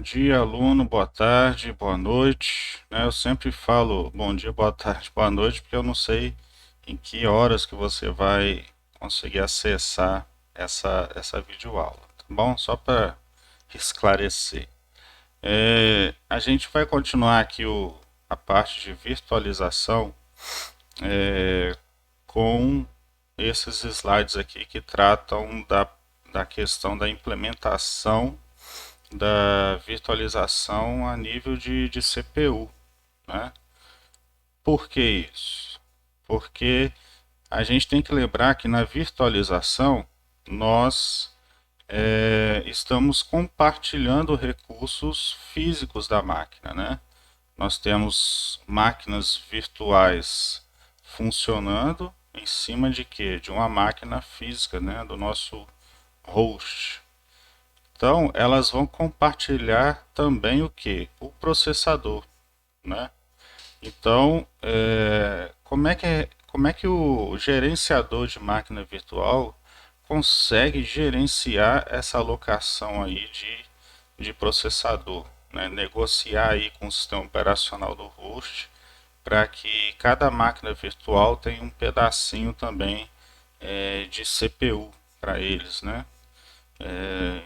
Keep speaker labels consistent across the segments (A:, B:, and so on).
A: dia, aluno, boa tarde, boa noite, né? Eu sempre falo bom dia, boa tarde, boa noite, porque eu não sei em que horas que você vai conseguir acessar essa videoaula, tá bom? Só para esclarecer. A gente vai continuar aqui a parte de virtualização com esses slides aqui que tratam da questão da implementação da virtualização a nível de CPU, né? Por que isso? Porque a gente tem que lembrar que na virtualização nós estamos compartilhando recursos físicos da máquina, né? Nós temos máquinas virtuais funcionando em cima de quê? De uma máquina física, né? Do nosso host. Então, elas vão compartilhar também o que? O processador, né? Então, como é que o gerenciador de máquina virtual consegue gerenciar essa alocação aí de processador, né? Negociar aí com o sistema operacional do host para que cada máquina virtual tenha um pedacinho também de CPU para eles, né?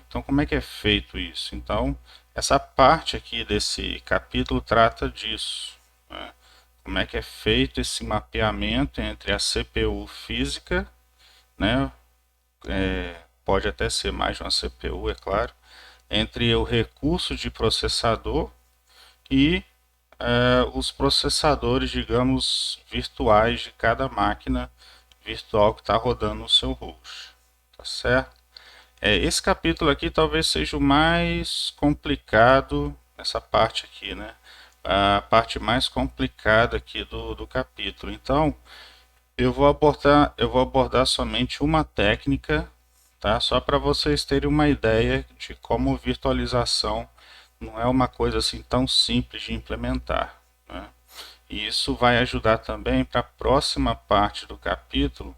A: Então, como é que é feito isso? Então, essa parte aqui desse capítulo trata disso, né? Como é que é feito esse mapeamento entre a CPU física, né? Pode até ser mais de uma CPU, é claro, entre o recurso de processador e os processadores, digamos, virtuais de cada máquina virtual que está rodando no seu host, tá certo? Esse capítulo aqui talvez seja o mais complicado, essa parte aqui, né? A parte mais complicada aqui do capítulo. Então, eu vou abordar somente uma técnica, tá? Só para vocês terem uma ideia de como virtualização não é uma coisa assim tão simples de implementar, né? E isso vai ajudar também para a próxima parte do capítulo,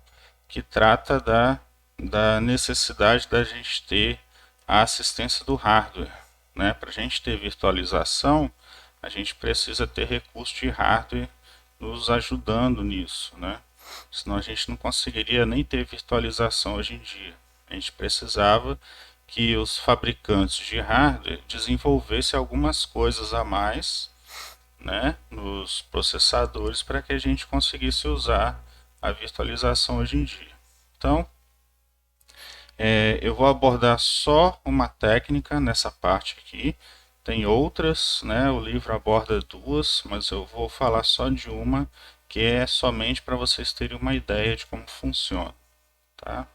A: que trata da necessidade da gente ter a assistência do hardware, né? Para a gente ter virtualização, a gente precisa ter recurso de hardware nos ajudando nisso, né? Senão a gente não conseguiria nem ter virtualização hoje em dia. A gente precisava que os fabricantes de hardware desenvolvessem algumas coisas a mais, né, nos processadores para que a gente conseguisse usar a virtualização hoje em dia. Então, eu vou abordar só uma técnica nessa parte aqui. Tem outras, né? O livro aborda duas, mas eu vou falar só de uma, que é somente para vocês terem uma ideia de como funciona, tá?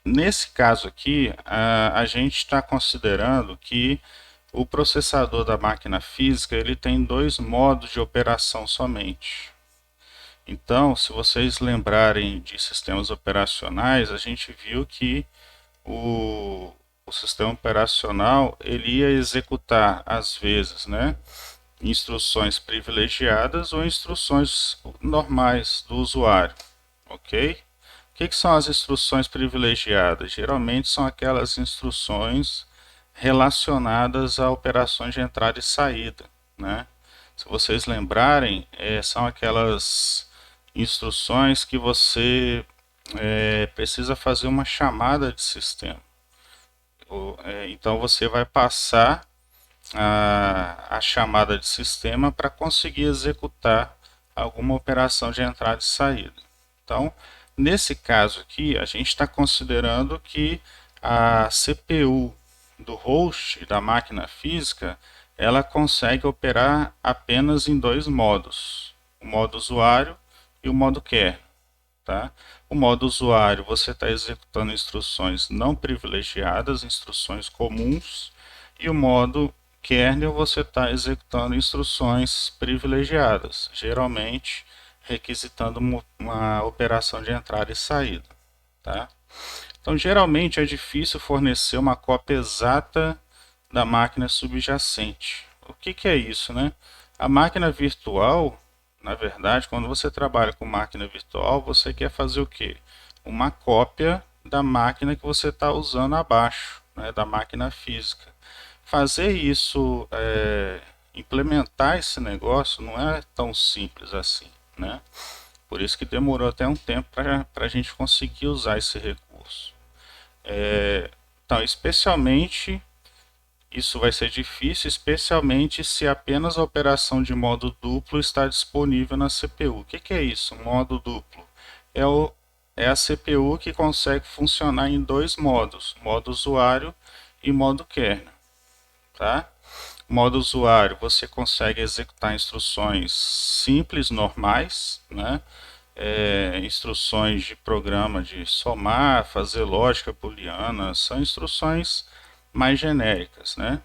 A: Nesse caso aqui, a gente está considerando que o processador da máquina física ele tem dois modos de operação somente. Então, se vocês lembrarem de sistemas operacionais, a gente viu que o sistema operacional ele ia executar às vezes, né, instruções privilegiadas ou instruções normais do usuário, ok? O que são as instruções privilegiadas? Geralmente são aquelas instruções relacionadas a operações de entrada e saída, né? Se vocês lembrarem, são aquelas instruções que você precisa fazer uma chamada de sistema. Então você vai passar a chamada de sistema para conseguir executar alguma operação de entrada e saída. Então, nesse caso aqui, a gente está considerando que a CPU do host da máquina física ela consegue operar apenas em dois modos, o modo usuário e o modo kernel. Tá? O modo usuário, você está executando instruções não privilegiadas, instruções comuns, e o modo kernel, você está executando instruções privilegiadas, geralmente requisitando uma operação de entrada e saída. Tá? Então, geralmente é difícil fornecer uma cópia exata da máquina subjacente. O que é isso, né? A máquina virtual, na verdade, quando você trabalha com máquina virtual, você quer fazer o quê? Uma cópia da máquina que você está usando abaixo, né, da máquina física. Fazer isso, implementar esse negócio não é tão simples assim, né? Por isso que demorou até um tempo para a gente conseguir usar esse recurso. Então, especialmente, isso vai ser difícil, especialmente se apenas a operação de modo duplo está disponível na CPU. O que é isso, modo duplo? É, é a CPU que consegue funcionar em dois modos, modo usuário e modo kernel. Tá? Modo usuário, você consegue executar instruções simples, normais, né? Instruções de programa de somar, fazer lógica booleana, são instruções mais genéricas, né?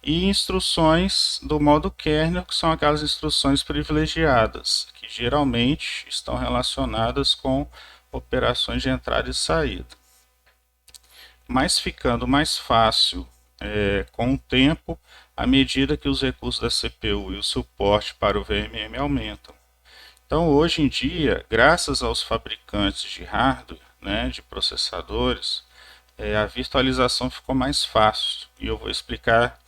A: E instruções do modo kernel, que são aquelas instruções privilegiadas, que geralmente estão relacionadas com operações de entrada e saída. Mas ficando mais fácil com o tempo, à medida que os recursos da CPU e o suporte para o VMM aumentam. Então, hoje em dia, graças aos fabricantes de hardware, né, de processadores, a virtualização ficou mais fácil. E eu vou explicar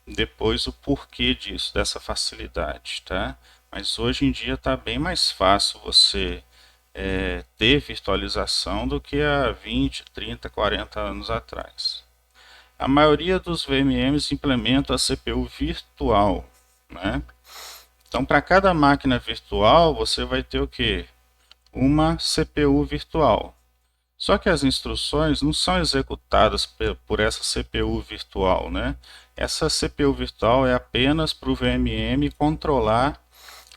A: depois o porquê disso, dessa facilidade. Tá? Mas hoje em dia está bem mais fácil você ter virtualização do que há 20, 30, 40 anos atrás. A maioria dos VMMs implementa a CPU virtual, né? Então, para cada máquina virtual, você vai ter o que? Uma CPU virtual. Só que as instruções não são executadas por essa CPU virtual, né? Essa CPU virtual é apenas para o VMM controlar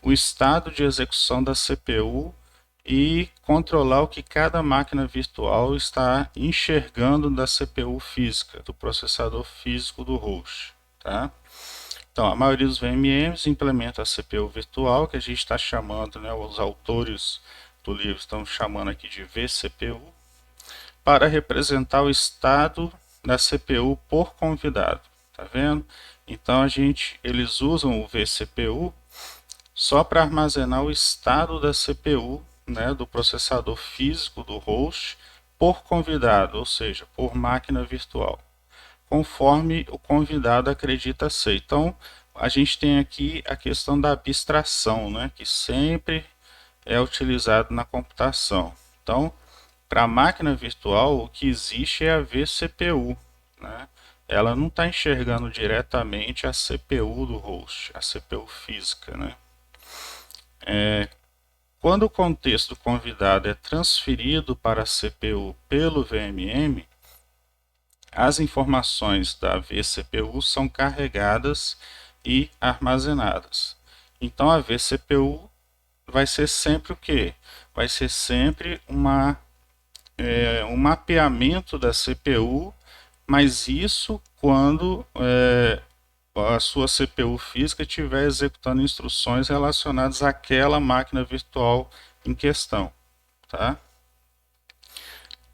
A: o estado de execução da CPU e controlar o que cada máquina virtual está enxergando da CPU física, do processador físico do host. Tá? Então, a maioria dos VMMs implementa a CPU virtual, que a gente está chamando, né, os autores do livro estão chamando aqui de vCPU, para representar o estado da CPU por convidado. Tá vendo? Então, eles usam o vCPU só para armazenar o estado da CPU, né, do processador físico do host por convidado, ou seja, por máquina virtual, conforme o convidado acredita ser. Então, a gente tem aqui a questão da abstração, né, que sempre é utilizado na computação. Então, para a máquina virtual, o que existe é a vCPU, né? Ela não está enxergando diretamente a CPU do host, a CPU física, né? Quando o contexto convidado é transferido para a CPU pelo VMM, as informações da vCPU são carregadas e armazenadas. Então a vCPU vai ser sempre o quê? Vai ser sempre um mapeamento da CPU, mas isso quando a sua CPU física estiver executando instruções relacionadas àquela máquina virtual em questão. Tá?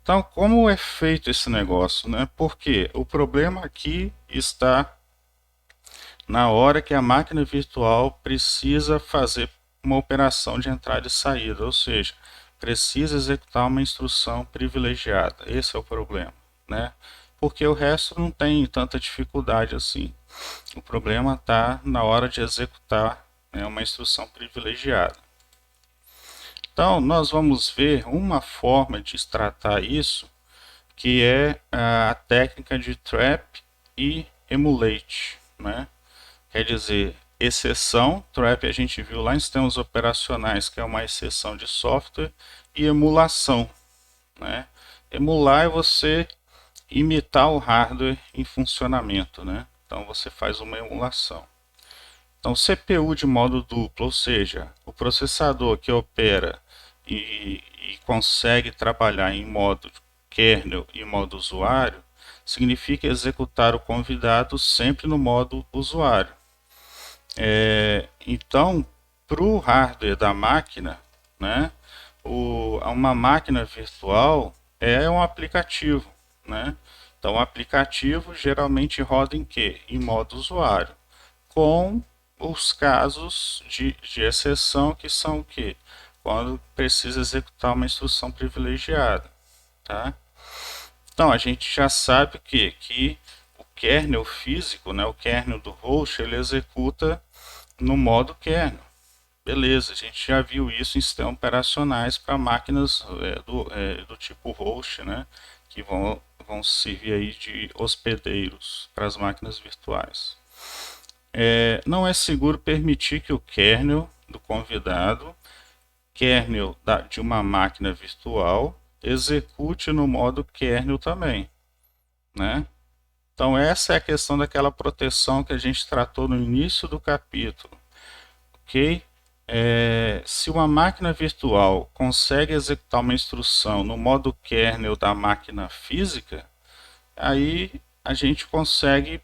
A: Então, como é feito esse negócio? Né? Porque o problema aqui está na hora que a máquina virtual precisa fazer uma operação de entrada e saída, ou seja, precisa executar uma instrução privilegiada. Esse é o problema, né? Porque o resto não tem tanta dificuldade assim. O problema está na hora de executar, né, uma instrução privilegiada. Então, nós vamos ver uma forma de tratar isso, que é a técnica de trap e emulate, né? Quer dizer, exceção, trap a gente viu lá em sistemas operacionais, que é uma exceção de software, e emulação, né? Emular é você imitar o hardware em funcionamento, né? Então você faz uma emulação. Então, CPU de modo duplo, ou seja, o processador que opera e consegue trabalhar em modo kernel e modo usuário, significa executar o convidado sempre no modo usuário. Então, para o hardware da máquina, né, uma máquina virtual é um aplicativo, né? Então, o aplicativo geralmente roda em quê? Em modo usuário, com os casos de exceção que são o quê? Quando precisa executar uma instrução privilegiada, tá? Então, a gente já sabe que o kernel físico, né, o kernel do host, ele executa no modo kernel. Beleza, a gente já viu isso em sistemas operacionais para máquinas do tipo host, né, que vão servir aí de hospedeiros para as máquinas virtuais. Não é seguro permitir que o kernel do convidado, kernel de uma máquina virtual, execute no modo kernel também, né? Então essa é a questão daquela proteção que a gente tratou no início do capítulo, ok? Se uma máquina virtual consegue executar uma instrução no modo kernel da máquina física, aí a gente consegue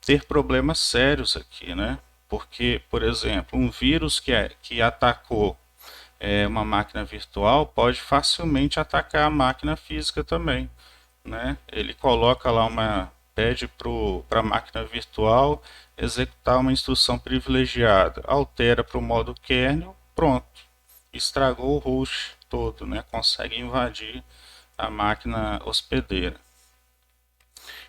A: ter problemas sérios aqui, né? Porque, por exemplo, um vírus que atacou uma máquina virtual pode facilmente atacar a máquina física também, né? Ele coloca lá pede para a máquina virtual executar uma instrução privilegiada, altera para o modo kernel, pronto, estragou o host todo, né? Consegue invadir a máquina hospedeira.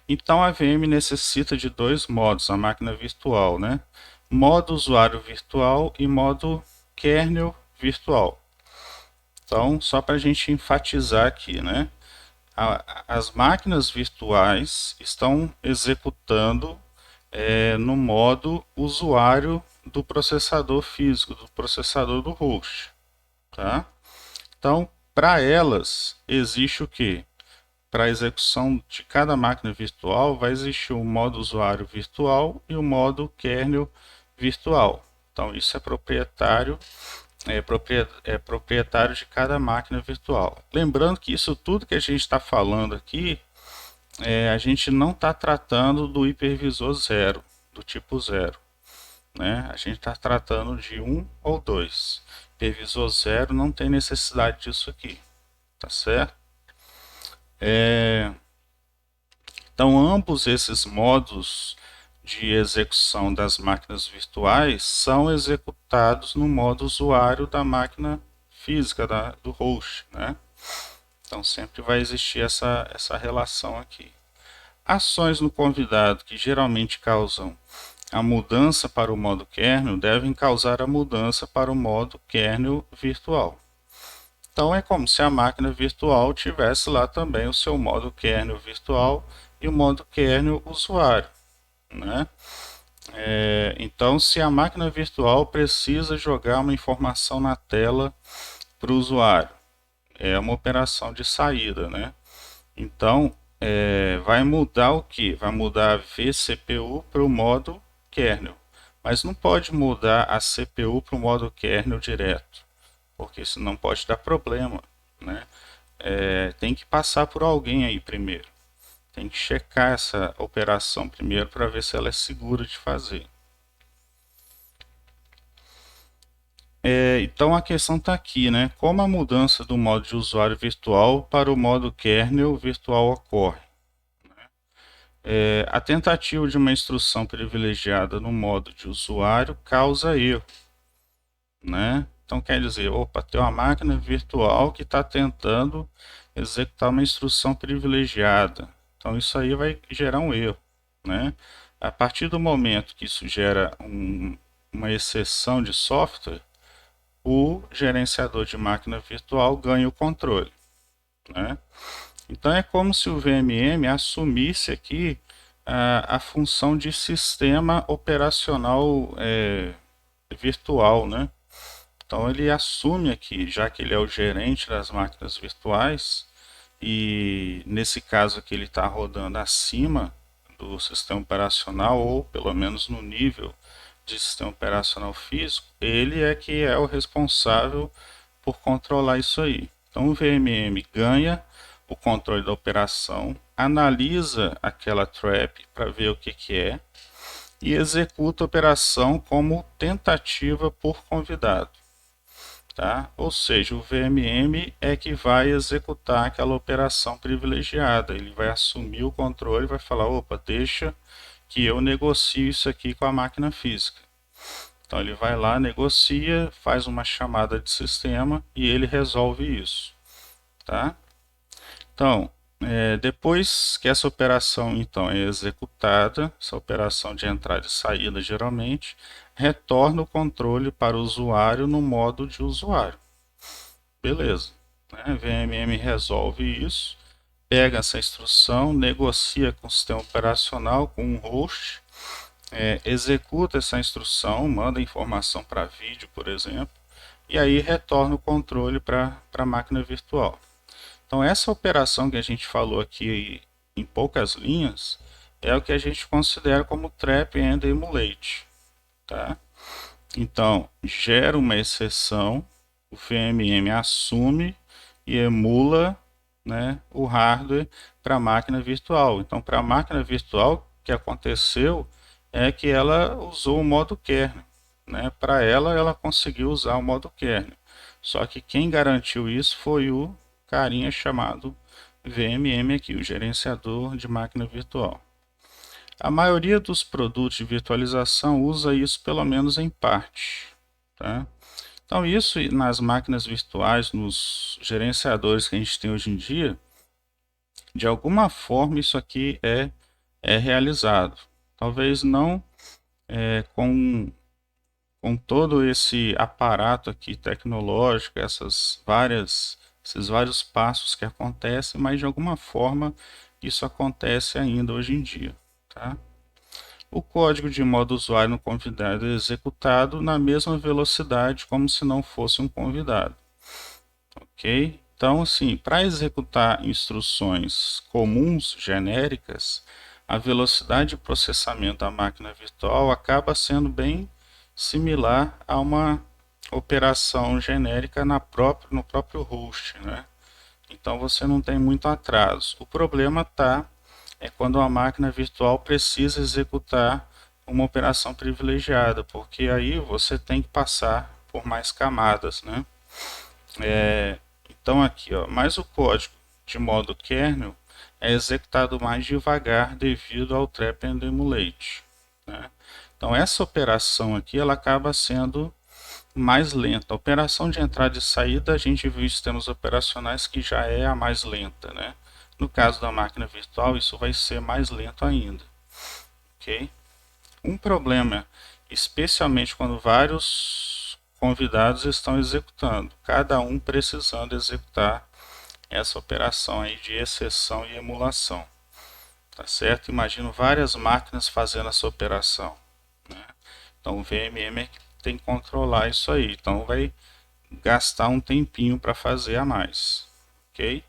A: Então a VM necessita de dois modos, a máquina virtual, né? Modo usuário virtual e modo kernel virtual. Então, só para a gente enfatizar aqui, né? As máquinas virtuais estão executando no modo usuário do processador físico, do processador do host, tá? Então, para elas, existe o que? Para a execução de cada máquina virtual, vai existir o modo usuário virtual e o modo kernel virtual. Então, isso é proprietário de cada máquina virtual. Lembrando que isso tudo que a gente está falando aqui, a gente não está tratando do hipervisor zero, do tipo zero, né? A gente está tratando de 1 ou 2. Hipervisor zero não tem necessidade disso aqui, tá certo? Então, ambos esses modos de execução das máquinas virtuais são executados no modo usuário da máquina física, do host, né? Então, sempre vai existir essa relação aqui. Ações no convidado que geralmente causam a mudança para o modo kernel devem causar a mudança para o modo kernel virtual. Então é como se a máquina virtual tivesse lá também o seu modo kernel virtual e o modo kernel usuário, né? Então, se a máquina virtual precisa jogar uma informação na tela para o usuário, é uma operação de saída, né? Então, vai mudar o que? Vai mudar a vCPU para o modo kernel, mas não pode mudar a CPU para o modo kernel direto, porque senão pode dar problema, né? Tem que passar por alguém aí primeiro. Tem que checar essa operação primeiro para ver se ela é segura de fazer. Então a questão está aqui, né? Como a mudança do modo de usuário virtual para o modo kernel virtual ocorre? A tentativa de uma instrução privilegiada no modo de usuário causa erro, né? Então quer dizer, opa, tem uma máquina virtual que está tentando executar uma instrução privilegiada. Então isso aí vai gerar um erro, né? A partir do momento que isso gera uma exceção de software, o gerenciador de máquina virtual ganha o controle, né? Então é como se o VMM assumisse aqui a função de sistema operacional virtual, né? Então ele assume aqui, já que ele é o gerente das máquinas virtuais, e nesse caso aqui ele está rodando acima do sistema operacional, ou pelo menos no nível de sistema operacional físico, ele é que é o responsável por controlar isso aí. Então o VMM ganha o controle da operação, analisa aquela trap para ver o que é e executa a operação como tentativa por convidado. Tá? Ou seja, o VMM é que vai executar aquela operação privilegiada. Ele vai assumir o controle e vai falar, opa, deixa que eu negocio isso aqui com a máquina física. Então ele vai lá, negocia, faz uma chamada de sistema e ele resolve isso. Tá? Então, Depois que essa operação então é executada, essa operação de entrada e saída geralmente, retorna o controle para o usuário no modo de usuário. Beleza, né? VMM resolve isso, pega essa instrução, negocia com o sistema operacional, com um host, executa essa instrução, manda informação para vídeo, por exemplo, e aí retorna o controle para a máquina virtual. Então, essa operação que a gente falou aqui em poucas linhas é o que a gente considera como trap and emulate. Tá? Então, gera uma exceção, o VMM assume e emula, né, o hardware para a máquina virtual. Então, para a máquina virtual, o que aconteceu é que ela usou o modo kernel. Né? Para ela, ela conseguiu usar o modo kernel. Só que quem garantiu isso foi o carinha chamado VMM aqui, o gerenciador de máquina virtual. A maioria dos produtos de virtualização usa isso pelo menos em parte. Tá? Então isso nas máquinas virtuais, nos gerenciadores que a gente tem hoje em dia, de alguma forma isso aqui é realizado. Talvez não com todo esse aparato aqui tecnológico, esses vários passos que acontecem, mas de alguma forma isso acontece ainda hoje em dia. Tá? O código de modo usuário no convidado é executado na mesma velocidade como se não fosse um convidado. Ok? Então, assim, para executar instruções comuns, genéricas, a velocidade de processamento da máquina virtual acaba sendo bem similar a uma operação genérica no próprio host, né? Então você não tem muito atraso. O problema está quando a máquina virtual precisa executar uma operação privilegiada, porque aí você tem que passar por mais camadas, né? Então aqui, ó, mas o código de modo kernel é executado mais devagar devido ao trap and emulate, né? Então essa operação aqui ela acaba sendo mais lenta. A operação de entrada e saída a gente viu em sistemas operacionais que já é a mais lenta, né? No caso da máquina virtual isso vai ser mais lento ainda, ok? Um problema, especialmente quando vários convidados estão executando, cada um precisando executar essa operação aí de exceção e emulação, tá certo? Imagino várias máquinas fazendo essa operação, né? Então o VMM é que tem que controlar isso aí, então vai gastar um tempinho para fazer a mais, ok?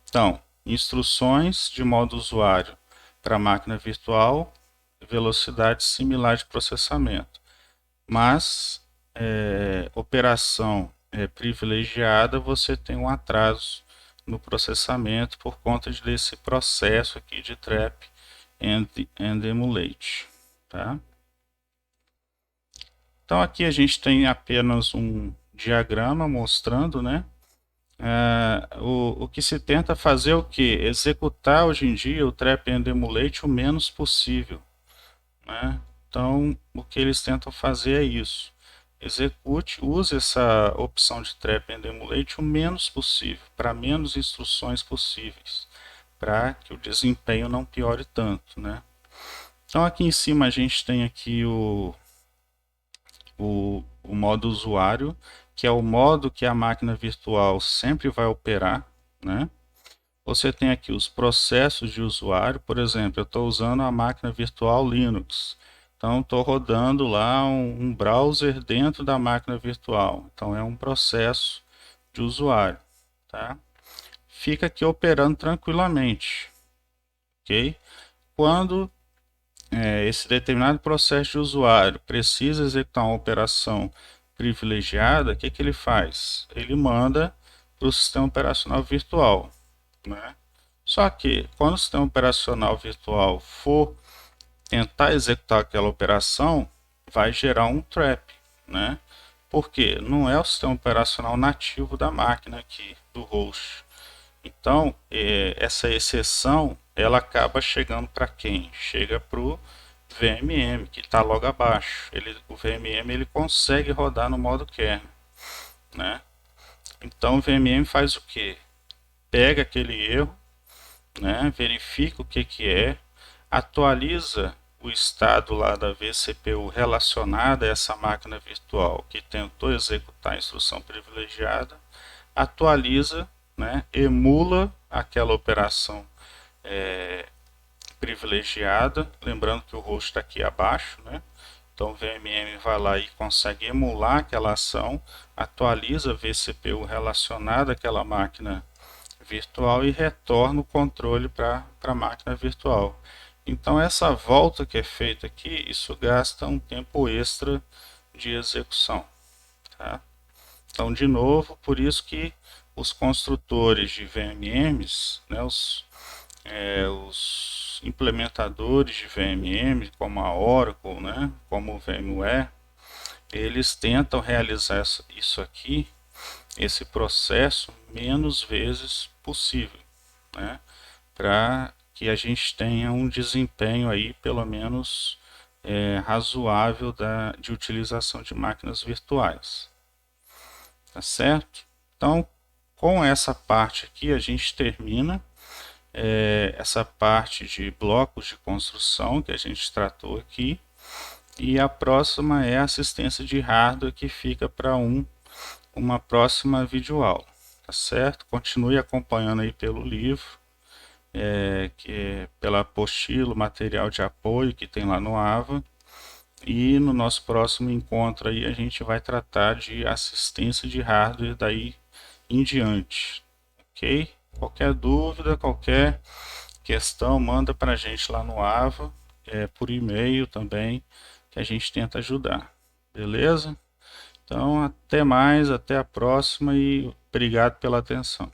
A: Então, instruções de modo usuário para máquina virtual, velocidade similar de processamento, mas operação privilegiada você tem um atraso no processamento por conta desse processo aqui de trap and emulate, tá? Então aqui a gente tem apenas um diagrama mostrando, né, o que se tenta fazer é o que? Executar hoje em dia o trap and emulate o menos possível, né? Então o que eles tentam fazer é isso. Execute, use essa opção de trap and emulate o menos possível, para menos instruções possíveis, para que o desempenho não piore tanto, né? Então aqui em cima a gente tem aqui o modo usuário, que é o modo que a máquina virtual sempre vai operar, né? Você tem aqui os processos de usuário, por exemplo, eu estou usando a máquina virtual Linux, então estou rodando lá um browser dentro da máquina virtual, então é um processo de usuário, tá? Fica aqui operando tranquilamente, ok? Quando esse determinado processo de usuário precisa executar uma operação privilegiada, o que ele faz? Ele manda para o sistema operacional virtual, né? Só que quando o sistema operacional virtual for tentar executar aquela operação, vai gerar um trap, né? Porque não é o sistema operacional nativo da máquina aqui, do host. Então, essa exceção, ela acaba chegando para quem? Chega para o VMM, que está logo abaixo. O VMM ele consegue rodar no modo kernel, né? Então o VMM faz o que? Pega aquele erro, né? Verifica o que é, atualiza o estado lá da vCPU relacionada a essa máquina virtual que tentou executar a instrução privilegiada, atualiza, né? Emula aquela operação privilegiada, lembrando que o host está aqui abaixo, né? Então o VMM vai lá e consegue emular aquela ação, atualiza a vCPU relacionada àquela máquina virtual e retorna o controle para a máquina virtual. Então essa volta que é feita aqui, isso gasta um tempo extra de execução. Tá? Então, de novo, por isso que os construtores de VMMs, né, os implementadores de VMM, como a Oracle, né, como o VMware, eles tentam realizar isso aqui, esse processo, menos vezes possível, né, para que a gente tenha um desempenho aí, pelo menos, razoável de utilização de máquinas virtuais. Tá certo? Então, com essa parte aqui, a gente termina essa parte de blocos de construção que a gente tratou aqui. E a próxima é a assistência de hardware, que fica para uma próxima videoaula. Tá certo? Continue acompanhando aí pelo livro, pela apostila, material de apoio que tem lá no AVA. E no nosso próximo encontro aí a gente vai tratar de assistência de hardware daí em diante, ok? Qualquer dúvida, qualquer questão, manda para a gente lá no AVA, por e-mail também, que a gente tenta ajudar, beleza? Então, até mais, até a próxima e obrigado pela atenção.